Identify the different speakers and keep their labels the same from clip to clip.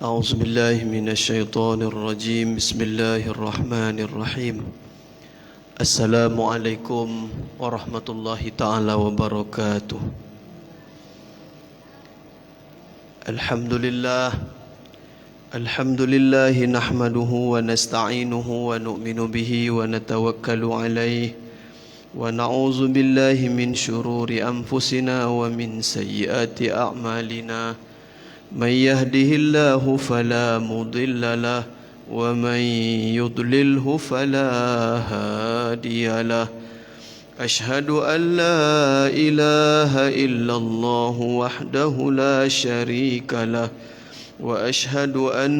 Speaker 1: أعوذ بالله من الشيطان الرجيم بسم الله الرحمن الرحيم السلام عليكم ورحمة الله تعالى وبركاته الحمد لله نحمده ونستعينه ونؤمن به ونتوكل عليه ونعوذ بالله من شرور أنفسنا ومن سيئات أعمالنا من يهده الله فلا مضل له ومن يضلله فلا هادي له أشهد أن لا إله إلا الله وحده لا شريك له وأشهد أن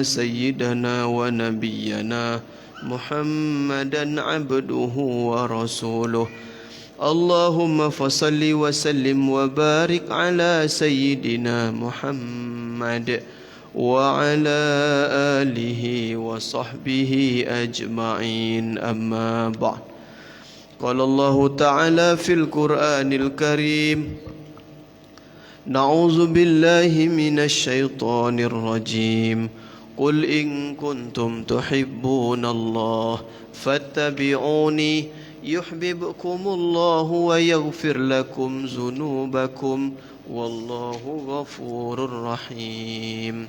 Speaker 1: سيدنا ونبينا محمدا عبده ورسوله اللهم فصل وسلم وبارك على سيدنا محمد وعلى آله وصحبه أجمعين أما بعد قال الله تعالى في القرآن الكريم نعوذ بالله من الشيطان الرجيم قل إن كنتم تحبون الله فاتبعوني يحببكم الله ويغفر لكم ذنوبكم والله غفور رحيم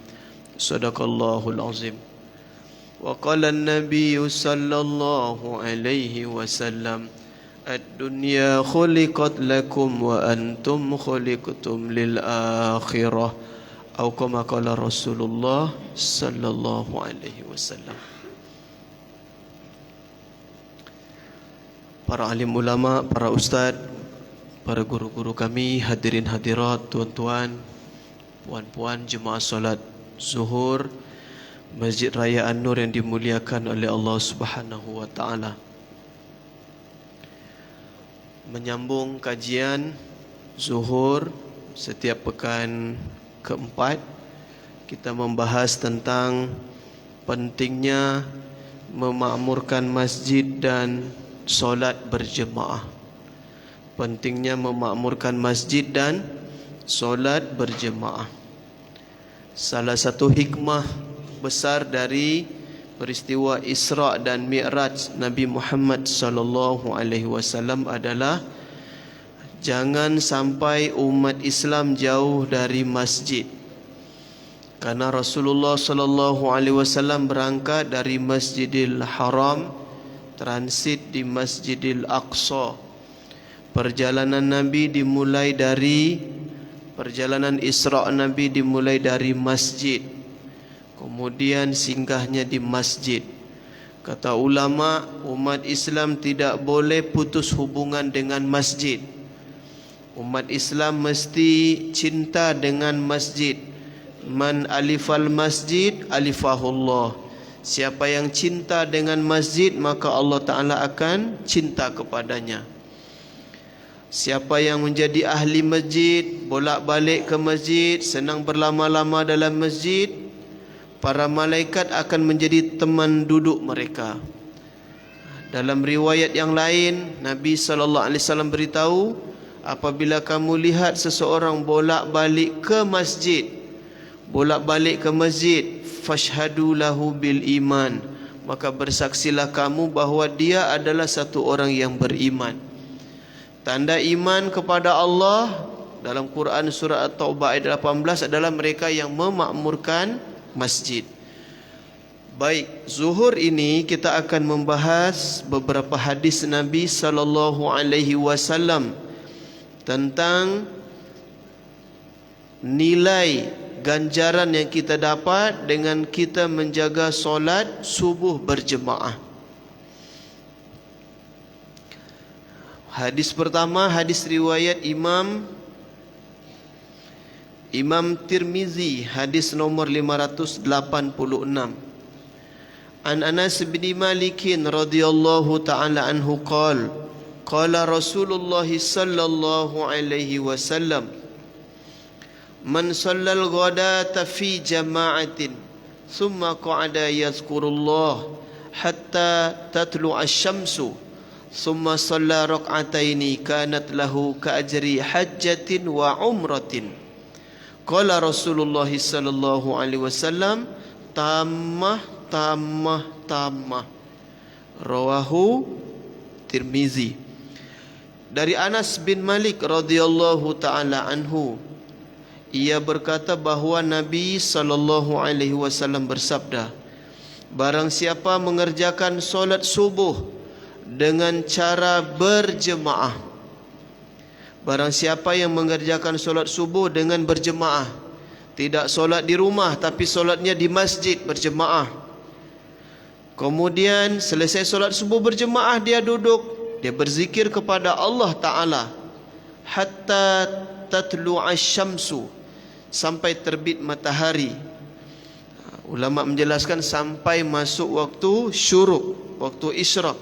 Speaker 1: صدق الله العظيم وقال النبي صلى الله عليه وسلم الدنيا خلقت لكم وأنتم خلقتم للآخرة أو كما قال رسول الله صلى الله عليه وسلم. Para alim ulama, para ustaz, para guru-guru kami, hadirin hadirat, tuan-tuan, puan-puan, jemaah solat zuhur Masjid Raya An-Nur yang dimuliakan oleh Allah Subhanahu wa taala. Menyambung kajian zuhur setiap pekan keempat, kita membahas tentang pentingnya memakmurkan masjid dan solat berjemaah. Pentingnya memakmurkan masjid dan solat berjemaah. Salah satu hikmah besar dari peristiwa Isra dan Mi'raj Nabi Muhammad sallallahu alaihi wasallam adalah jangan sampai umat Islam jauh dari masjid. Karena Rasulullah sallallahu alaihi wasallam berangkat dari Masjidil Haram, transit di Masjidil Aqsa. Perjalanan Isra Nabi dimulai dari masjid. Kemudian singgahnya di masjid. Kata ulama, umat Islam tidak boleh putus hubungan dengan masjid. Umat Islam mesti cinta dengan masjid. Man alifal masjid alifahullah. Siapa yang cinta dengan masjid, maka Allah Ta'ala akan cinta kepadanya. Siapa yang menjadi ahli masjid, bolak-balik ke masjid, senang berlama-lama dalam masjid, para malaikat akan menjadi teman duduk mereka. Dalam riwayat yang lain, Nabi SAW beritahu, apabila kamu lihat seseorang bolak-balik ke masjid, fashhadu lahu bil iman, maka bersaksilah kamu bahawa dia adalah satu orang yang beriman. Tanda iman kepada Allah dalam Quran surah At-Taubah ayat 18 adalah mereka yang memakmurkan masjid. Baik, zuhur ini kita akan membahas beberapa hadis Nabi sallallahu alaihi wasallam tentang nilai ganjaran yang kita dapat dengan kita menjaga solat subuh berjemaah. Hadis pertama, hadis riwayat Imam Tirmizi, hadis nomor 586. An Anas bin Malik radhiyallahu ta'ala anhu qala Rasulullah sallallahu alaihi wasallam man sallal ghadata fi jama'atin thumma qa'ada yazkurullah hatta tatlu'a asy-syamsu thumma shalla rak'ataini kanat lahu ka ajri hajjatin wa umratin Qala Rasulullah sallallahu alaihi wasallam, tamah tamah tamah. Rawahu Tirmizi. Dari Anas bin Malik radhiyallahu taala anhu, ia berkata bahawa Nabi sallallahu alaihi wasallam bersabda, barang siapa mengerjakan solat subuh dengan cara berjemaah, barang siapa yang mengerjakan solat subuh dengan berjemaah, tidak solat di rumah tapi solatnya di masjid berjemaah, kemudian selesai solat subuh berjemaah dia duduk, dia berzikir kepada Allah Ta'ala hatta tatlu'ash syamsu, sampai terbit matahari. Ulama menjelaskan sampai masuk waktu syuruk, waktu isyraq.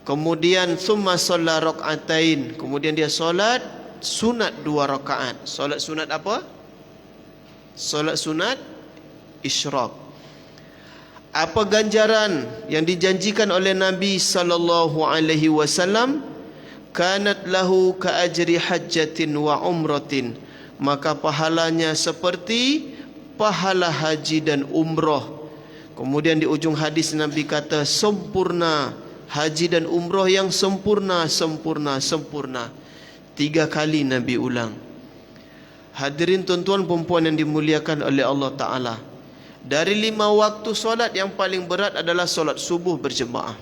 Speaker 1: Kemudian thumma shalla rak'atain, kemudian dia solat sunat 2 rakaat. Solat sunat apa? Solat sunat isyraq. Apa ganjaran yang dijanjikan oleh Nabi sallallahu alaihi wasallam? Kanat lahu ka ajri hajjatin wa umratin, maka pahalanya seperti pahala haji dan umrah. Kemudian di ujung hadis Nabi kata sempurna, haji dan umrah yang sempurna, sempurna, sempurna. 3 kali Nabi ulang. Hadirin tuan-tuan perempuan yang dimuliakan oleh Allah Ta'ala, dari 5 waktu solat yang paling berat adalah solat subuh berjemaah.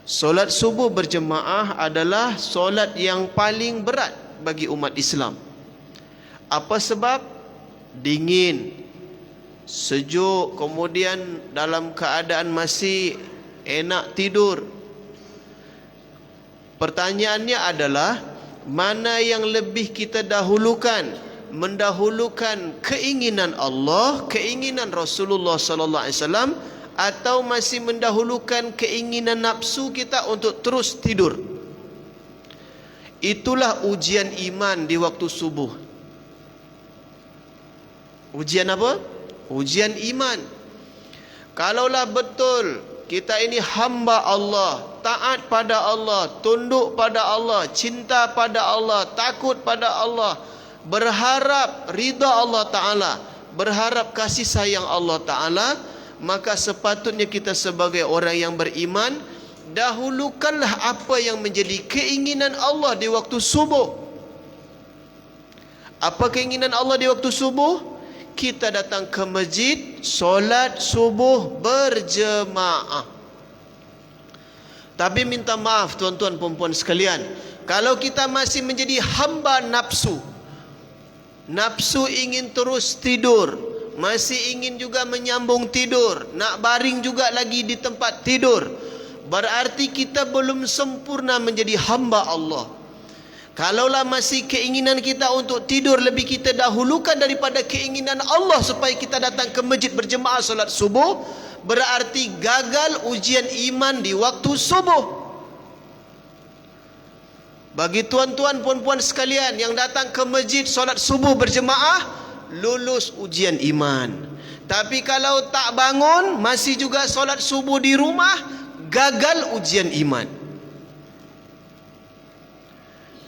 Speaker 1: Solat subuh berjemaah adalah solat yang paling berat bagi umat Islam. Apa sebab? Dingin, sejuk, kemudian dalam keadaan masih enak tidur. Pertanyaannya adalah, mana yang lebih kita dahulukan? Mendahulukan keinginan Allah, keinginan Rasulullah sallallahu alaihi wasallam, atau masih mendahulukan keinginan nafsu kita untuk terus tidur? Itulah ujian iman di waktu subuh. Ujian apa? Ujian iman. Kalaulah betul kita ini hamba Allah, taat pada Allah, tunduk pada Allah, cinta pada Allah, takut pada Allah, berharap ridha Allah Ta'ala, berharap kasih sayang Allah Ta'ala, maka sepatutnya kita sebagai orang yang beriman, dahulukanlah apa yang menjadi keinginan Allah di waktu subuh. Apa keinginan Allah di waktu subuh? Kita datang ke masjid, solat subuh berjemaah. Tapi minta maaf tuan-tuan perempuan sekalian, kalau kita masih menjadi hamba nafsu, nafsu ingin terus tidur, masih ingin juga menyambung tidur, nak baring juga lagi di tempat tidur, berarti kita belum sempurna menjadi hamba Allah. Kalaulah masih keinginan kita untuk tidur lebih kita dahulukan daripada keinginan Allah supaya kita datang ke masjid berjemaah solat subuh, berarti gagal ujian iman di waktu subuh. Bagi tuan-tuan puan-puan sekalian yang datang ke masjid solat subuh berjemaah, lulus ujian iman. Tapi kalau tak bangun, masih juga solat subuh di rumah, gagal ujian iman.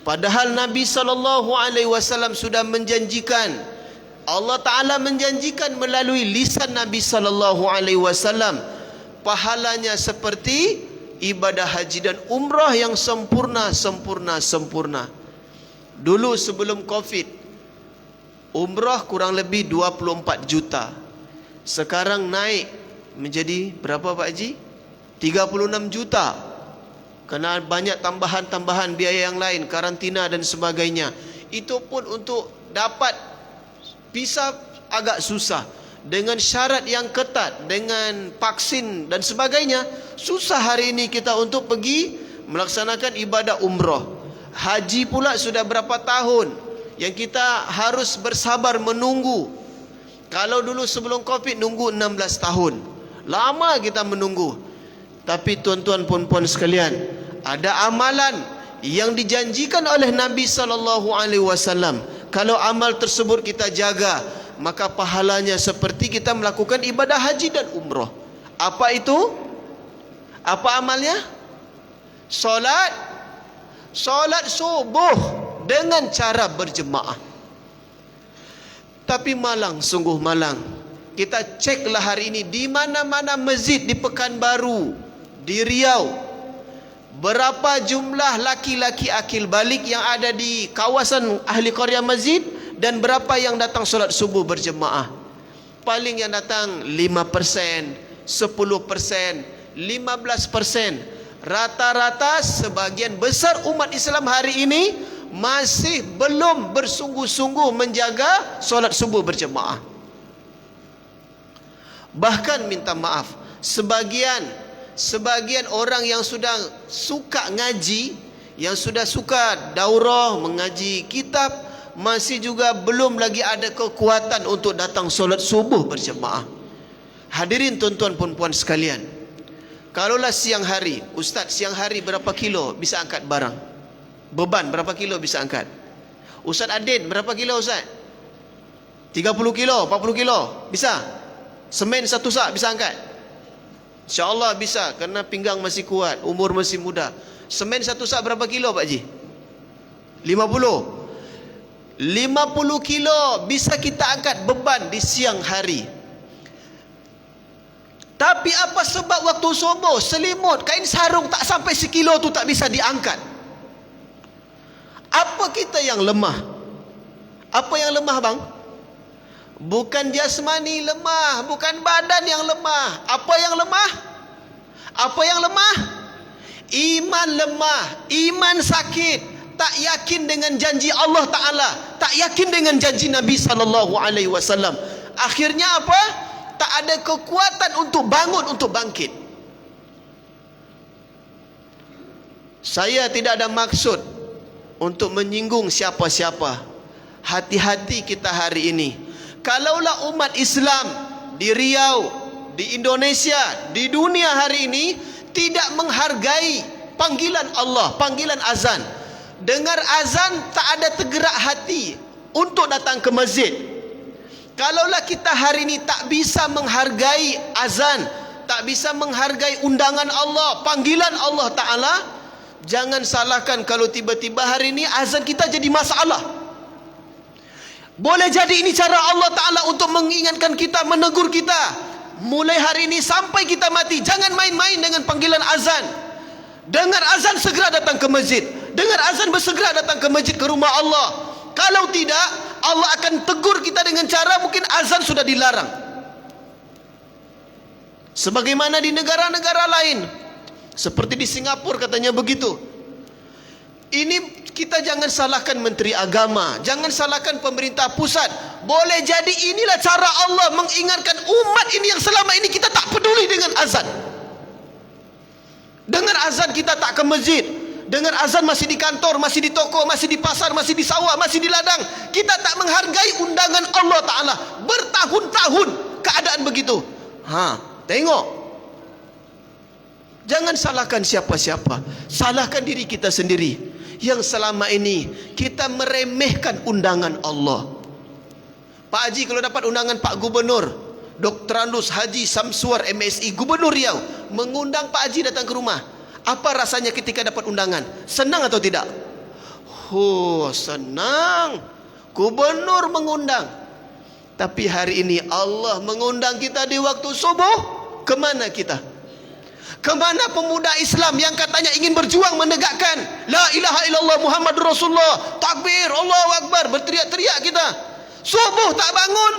Speaker 1: Padahal Nabi SAW sudah menjanjikan, Allah Ta'ala menjanjikan melalui lisan Nabi SAW, pahalanya seperti ibadah haji dan umrah yang sempurna, sempurna, sempurna. Dulu sebelum Covid, umrah kurang lebih 24 juta. Sekarang naik menjadi berapa Pak Haji? 36 juta. Kena banyak tambahan-tambahan biaya yang lain, karantina dan sebagainya. Itu pun untuk dapat visa agak susah. Dengan syarat yang ketat, dengan vaksin dan sebagainya, susah hari ini kita untuk pergi melaksanakan ibadah umrah. Haji pula sudah berapa tahun yang kita harus bersabar menunggu. Kalau dulu sebelum Covid nunggu 16 tahun, lama kita menunggu. Tapi tuan-tuan puan-puan sekalian, ada amalan yang dijanjikan oleh Nabi SAW. Kalau amal tersebut kita jaga, maka pahalanya seperti kita melakukan ibadah haji dan umrah. Apa itu? Apa amalnya? Solat subuh dengan cara berjemaah. Tapi malang, sungguh malang. Kita ceklah hari ini di mana-mana masjid di Pekanbaru, di Riau, berapa jumlah laki-laki akil balik yang ada di kawasan ahli qaryah masjid, dan berapa yang datang solat subuh berjemaah. Paling yang datang 5%, 10%, 15%. Rata-rata sebagian besar umat Islam hari ini masih belum bersungguh-sungguh menjaga solat subuh berjemaah. Bahkan minta maaf, sebagian orang yang sudah suka ngaji, yang sudah suka daurah, mengaji kitab, masih juga belum lagi ada kekuatan untuk datang solat subuh berjemaah. Hadirin tuan-tuan puan-puan sekalian, kalaulah siang hari, Ustaz siang hari berapa kilo bisa angkat barang? Beban berapa kilo bisa angkat? Ustaz Adin berapa kilo Ustaz? 30 kilo, 40 kilo bisa? Semen satu sak bisa angkat? InsyaAllah bisa, kerana pinggang masih kuat, umur masih muda. Semen satu sak berapa kilo Pak Ji? 50 kilo bisa kita angkat beban di siang hari. Tapi apa sebab waktu subuh selimut, kain sarung tak sampai sekilo tu tak bisa diangkat? Apa kita yang lemah? Apa yang lemah bang? Bukan jasmani lemah, bukan badan yang lemah. Apa yang lemah? Apa yang lemah? Iman lemah, iman sakit, tak yakin dengan janji Allah Ta'ala, tak yakin dengan janji Nabi SAW. Akhirnya apa? Tak ada kekuatan untuk bangun, untuk bangkit. Saya tidak ada maksud untuk menyinggung siapa-siapa. Hati-hati kita hari ini. Kalaulah umat Islam di Riau, di Indonesia, di dunia hari ini tidak menghargai panggilan Allah, panggilan azan. Dengar azan tak ada tergerak hati untuk datang ke masjid. Kalaulah kita hari ini tak bisa menghargai azan, tak bisa menghargai undangan Allah, panggilan Allah Ta'ala, jangan salahkan kalau tiba-tiba hari ini azan kita jadi masalah. Boleh jadi ini cara Allah Ta'ala untuk mengingatkan kita, menegur kita. Mulai hari ini sampai kita mati, jangan main-main dengan panggilan azan. Dengar azan segera datang ke masjid. Dengar azan bersegera datang ke masjid, ke rumah Allah. Kalau tidak, Allah akan tegur kita dengan cara mungkin azan sudah dilarang. Sebagaimana di negara-negara lain, seperti di Singapura katanya begitu. Ini kita jangan salahkan Menteri Agama, jangan salahkan pemerintah pusat. Boleh jadi inilah cara Allah mengingatkan umat ini yang selama ini kita tak peduli dengan azan. Dengar azan kita tak ke masjid. Dengar azan masih di kantor, masih di toko, masih di pasar, masih di sawah, masih di ladang. Kita tak menghargai undangan Allah Ta'ala. Bertahun-tahun keadaan begitu. Tengok. Jangan salahkan siapa-siapa, salahkan diri kita sendiri yang selama ini kita meremehkan undangan Allah. Pak Haji kalau dapat undangan Pak Gubernur Dr. Andus Haji Samsuar MSI, Gubernur Riau, mengundang Pak Haji datang ke rumah, apa rasanya ketika dapat undangan? Senang atau tidak? Senang. Gubernur mengundang. Tapi hari ini Allah mengundang kita di waktu subuh. Kemana kita? Kemana pemuda Islam yang katanya ingin berjuang menegakkan La ilaha illallah Muhammadur Rasulullah, takbir, Allahu Akbar, berteriak-teriak kita. Subuh tak bangun.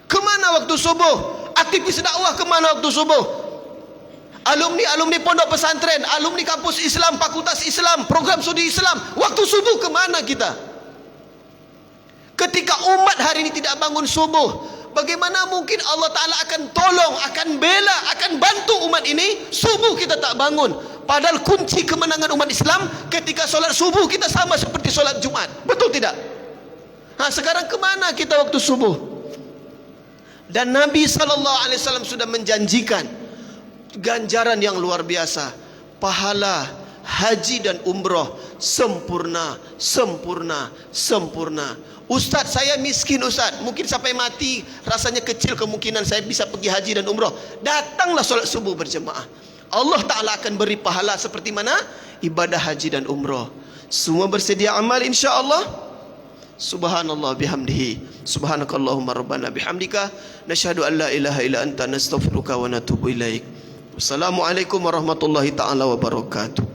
Speaker 1: Kemana waktu subuh? Aktivis dakwah kemana waktu subuh? Alumni pondok pesantren, alumni kampus Islam, fakultas Islam, program studi Islam, waktu subuh kemana kita? Ketika umat hari ini tidak bangun subuh, bagaimana mungkin Allah Ta'ala akan tolong, akan bela, akan bantu umat ini? Subuh kita tak bangun. Padahal kunci kemenangan umat Islam ketika solat subuh kita sama seperti solat Jumat. Betul tidak? Sekarang kemana kita waktu subuh? Dan Nabi SAW sudah menjanjikan ganjaran yang luar biasa. Pahala haji dan umrah sempurna, sempurna, sempurna. Ustaz, saya miskin Ustaz, mungkin sampai mati rasanya kecil kemungkinan saya bisa pergi haji dan umrah. Datanglah solat subuh berjemaah. Allah Ta'ala akan beri pahala seperti mana? Ibadah haji dan umrah. Semua bersedia amal insya Allah? Subhanallah bihamdihi. Subhanakallahumma rabbana bihamdika. Nashhadu an la ilaha illa anta nastaghfiruka wa natubu ilaik. Wassalamualaikum warahmatullahi ta'ala wabarakatuh.